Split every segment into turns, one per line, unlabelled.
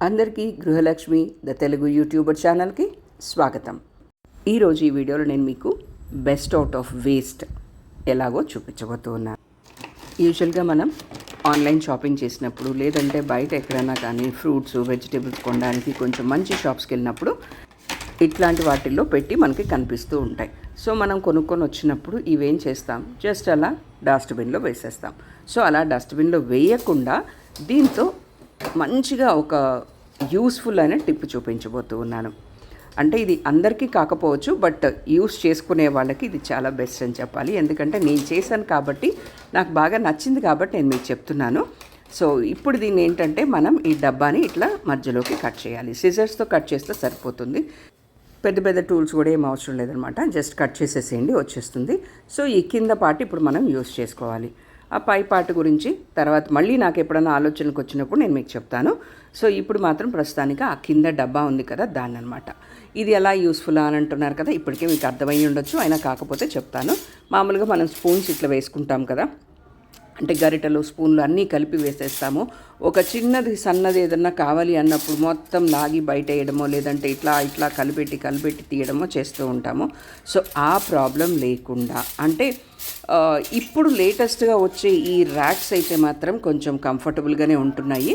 అందరికీ గృహలక్ష్మి the Telugu YouTuber ఛానల్కి స్వాగతం. ఈరోజు ఈ వీడియోలో నేను మీకు బెస్ట్ అవుట్ ఆఫ్ వేస్ట్ ఎలాగో చూపించబోతున్నాను. యూజువల్గా మనం ఆన్లైన్ షాపింగ్ చేసినప్పుడు లేదంటే బయట ఎక్కడైనా కానీ ఫ్రూట్స్ వెజిటేబుల్స్ కొనడానికి కొంచెం మంచి షాప్స్కి వెళ్ళినప్పుడు ఇట్లాంటి వాటిల్లో పెట్టి మనకి కనిపిస్తూ ఉంటాయి. సో మనం కొనుక్కొని వచ్చినప్పుడు ఇవేం చేస్తాం, జస్ట్ అలా డస్ట్బిన్లో వేసేస్తాం. సో అలా డస్ట్బిన్లో వేయకుండా దీంతో మంచిగా ఒక యూస్ఫుల్ అయిన టిప్ చూపించబోతూ ఉన్నాను. అంటే ఇది అందరికీ కాకపోవచ్చు, బట్ యూస్ చేసుకునే వాళ్ళకి ఇది చాలా బెస్ట్ అని చెప్పాలి. ఎందుకంటే నేను చేశాను కాబట్టి నాకు బాగా నచ్చింది కాబట్టి నేను మీకు చెప్తున్నాను. సో ఇప్పుడు దీన్ని ఏంటంటే మనం ఈ డబ్బాని ఇట్లా మధ్యలోకి కట్ చేయాలి. సిజర్స్తో కట్ చేస్తే సరిపోతుంది. పెద్ద పెద్ద టూల్స్ కూడా ఏం అవసరం లేదనమాట. జస్ట్ కట్ చేసేసేయండి, వచ్చేస్తుంది. సో ఈ కింద పార్ట్ ఇప్పుడు మనం యూస్ చేసుకోవాలి. ఆ పై పార్ట్ గురించి తర్వాత మళ్ళీ నాకు ఎప్పుడైనా ఆలోచనకు వచ్చినప్పుడు నేను మీకు చెప్తాను. సో ఇప్పుడు మాత్రం ప్రస్తుతానికి ఆ కింద డబ్బా ఉంది కదా, దాన్ని అనమాట. ఇది ఎలా యూస్ఫుల్ అని అంటున్నారు కదా, ఇప్పటికే మీకు అర్థమయ్యి ఉండొచ్చు. అయినా కాకపోతే చెప్తాను. మామూలుగా మనం స్పూన్స్ ఇట్లా వేసుకుంటాం కదా, అంటే గరిటెలు స్పూన్లు అన్నీ కలిపి వేసేస్తాము. ఒక చిన్నది సన్నది ఏదన్నా కావాలి అన్నప్పుడు మొత్తం లాగి బయట వేయడమో లేదంటే ఇట్లా ఇట్లా కలిపెట్టి తీయడమో చేస్తూ ఉంటాము. సో ఆ ప్రాబ్లం లేకుండా అంటే ఇప్పుడు లేటెస్ట్గా వచ్చే ఈ ర్యాక్స్ అయితే మాత్రం కొంచెం కంఫర్టబుల్గానే ఉంటున్నాయి.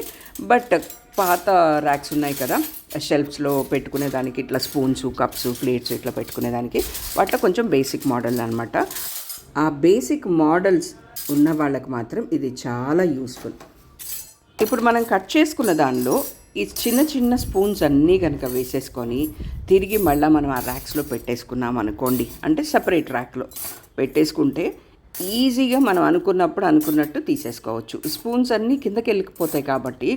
బట్ పాత ర్యాక్స్ ఉన్నాయి కదా, షెల్ఫ్స్లో పెట్టుకునేదానికి ఇట్లా స్పూన్స్ కప్స్ ప్లేట్స్ ఇట్లా పెట్టుకునేదానికి, వాటిలో కొంచెం బేసిక్ మోడల్ అనమాట. ఆ బేసిక్ మోడల్స్ ఉన్న వాళ్ళకి మాత్రం ఇది చాలా యూస్ఫుల్. ఇప్పుడు మనం కట్ చేసుకున్న దానిలో ఈ చిన్న చిన్న స్పూన్స్ అన్నీ కనుక వేసేసుకొని తిరిగి మళ్ళీ మనం ఆ ర్యాక్స్లో పెట్టేసుకున్నాం అనుకోండి, అంటే సపరేట్ ర్యాక్లో పెట్టేసుకుంటే ఈజీగా మనం అనుకున్నట్టు తీసేసుకోవచ్చు. స్పూన్స్ అన్నీ కిందకి వెళ్ళిపోతాయి కాబట్టి,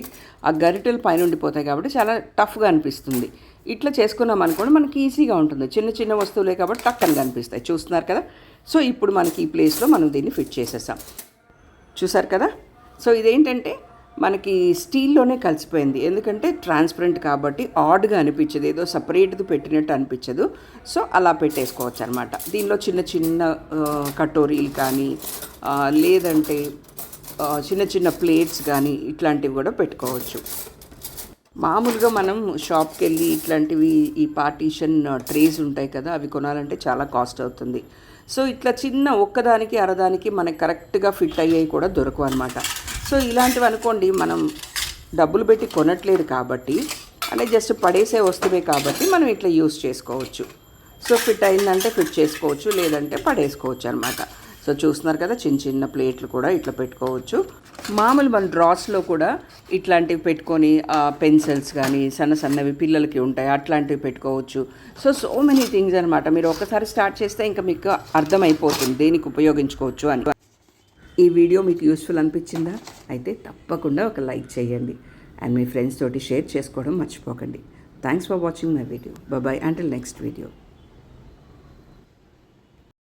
ఆ గరిటెలు పైన ఉండిపోతాయి కాబట్టి చాలా టఫ్గా అనిపిస్తుంది. ఇట్లా చేసుకున్నాం అనుకోండి మనకి ఈజీగా ఉంటుంది. చిన్న చిన్న వస్తువులే కాబట్టి టక్కని కనిపిస్తాయి. చూస్తున్నారు కదా. సో ఇప్పుడు మనకి ఈ ప్లేస్లో మనం దీన్ని ఫిట్ చేసేసాం. చూసారు కదా. సో ఇదేంటంటే మనకి స్టీల్లోనే కలిసిపోయింది. ఎందుకంటే ట్రాన్స్పరెంట్ కాబట్టి ఆడ్గా అనిపించదు, ఏదో సపరేట్ది పెట్టినట్టు అనిపించదు. సో అలా పెట్టేసుకోవచ్చు అనమాట. దీనిలో చిన్న చిన్న కటోరీలు కానీ లేదంటే చిన్న చిన్న ప్లేట్స్ కానీ ఇట్లాంటివి కూడా పెట్టుకోవచ్చు. మామూలుగా మనం షాప్కి వెళ్ళి ఇట్లాంటివి ఈ పార్టీషన్ ట్రేస్ ఉంటాయి కదా, అవి కొనాలంటే చాలా కాస్ట్ అవుతుంది. సో ఇట్లా చిన్న ఒక్కదానికి అరదానికి మనకి కరెక్ట్గా ఫిట్ అయ్యేవి కూడా దొరకవు అనమాట. సో ఇలాంటివి అనుకోండి మనం డబ్బులు పెట్టి కొనట్లేదు కాబట్టి, అంటే జస్ట్ పడేసే వస్తువే కాబట్టి మనం ఇట్లా యూస్ చేసుకోవచ్చు. సో ఫిట్ అయిందంటే ఫిట్ చేసుకోవచ్చు, లేదంటే పడేసుకోవచ్చు అనమాట. సో చూస్తున్నారు కదా, చిన్న చిన్న ప్లేట్లు కూడా ఇట్లా పెట్టుకోవచ్చు. మామూలు మన డ్రాస్లో కూడా ఇట్లాంటివి పెట్టుకొని పెన్సిల్స్ కానీ సన్నవి పిల్లలకి ఉంటాయి, అట్లాంటివి పెట్టుకోవచ్చు. సో మెనీ థింగ్స్ అనమాట. మీరు ఒకసారి స్టార్ట్ చేస్తే ఇంకా మీకు అర్థమైపోతుంది దేనికి ఉపయోగించుకోవచ్చు అని. ఈ వీడియో మీకు యూస్ఫుల్ అనిపించిందా? అయితే తప్పకుండా ఒక లైక్ చేయండి అండ్ మీ ఫ్రెండ్స్ తోటి షేర్ చేసుకోవడం మర్చిపోకండి. Thanks for watching my video. Bye until next video.